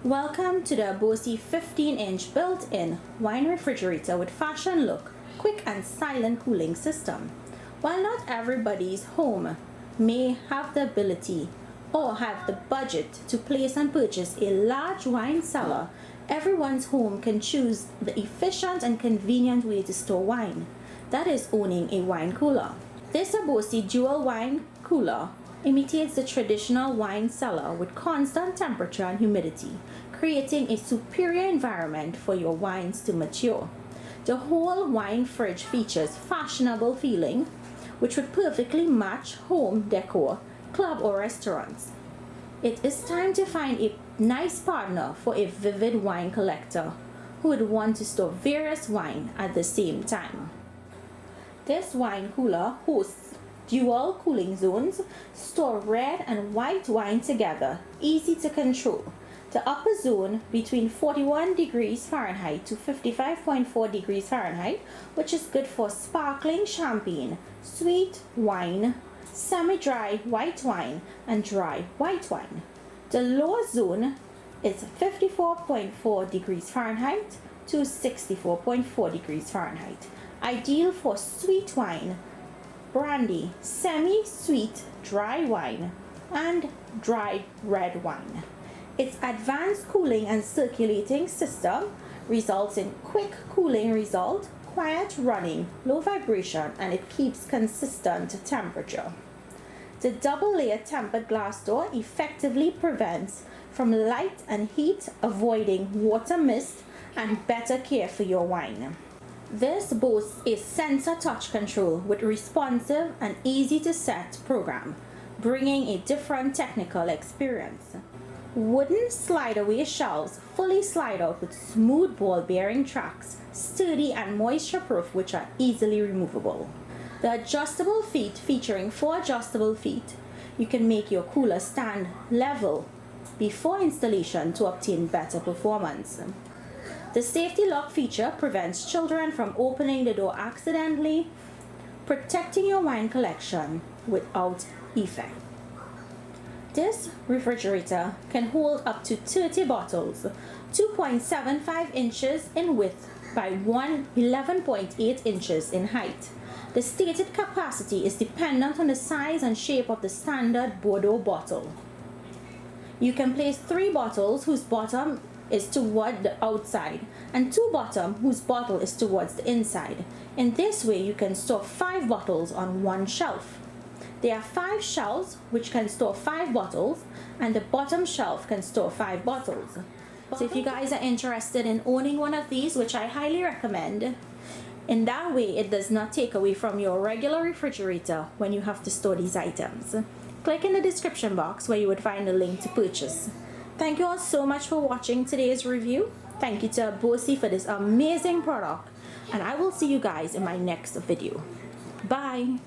Welcome to the Aobosi 15-inch built-in wine refrigerator with fashion look, quick and silent cooling system. While not everybody's home may have the ability or have the budget to place and purchase a large wine cellar, everyone's home can choose the efficient and convenient way to store wine. That is owning a wine cooler. This Aobosi dual wine cooler imitates the traditional wine cellar with constant temperature and humidity, creating a superior environment for your wines to mature. The whole wine fridge features fashionable feeling, which would perfectly match home decor, club or restaurants. It is time to find a nice partner for a vivid wine collector who would want to store various wine at the same time. This wine cooler hosts dual cooling zones, store red and white wine together, easy to control. The upper zone between 41 degrees Fahrenheit to 55.4 degrees Fahrenheit, which is good for sparkling champagne, sweet wine, semi-dry white wine, and dry white wine. The lower zone is 54.4 degrees Fahrenheit to 64.4 degrees Fahrenheit, ideal for sweet wine, brandy, semi-sweet dry wine, and dry red wine. Its advanced cooling and circulating system results in quick cooling result, quiet running, low vibration, and it keeps consistent temperature. The double-layer tempered glass door effectively prevents from light and heat, avoiding water mist and better care for your wine. This boasts a sensor touch control with responsive and easy to set program, bringing a different technical experience. Wooden slide away shelves fully slide out with smooth ball bearing tracks, sturdy and moisture proof, which are easily removable. The adjustable feet featuring 4 adjustable feet, you can make your cooler stand level before installation to obtain better performance. The safety lock feature prevents children from opening the door accidentally, protecting your wine collection without effect. This refrigerator can hold up to 30 bottles, 2.75 inches in width by 11.8 inches in height. The stated capacity is dependent on the size and shape of the standard Bordeaux bottle. You can place 3 bottles whose bottom is toward the outside and 2 bottom whose bottle is towards the inside. In this way you can store 5 bottles on one shelf. There are 5 shelves which can store 5 bottles, and the bottom shelf can store 5 bottles. So if you guys are interested in owning one of these, which I highly recommend, in that way it does not take away from your regular refrigerator when you have to store these items. Click in the description box where you would find a link to purchase. Thank you all so much for watching today's review. Thank you to Aobosi for this amazing product, and I will see you guys in my next video. Bye!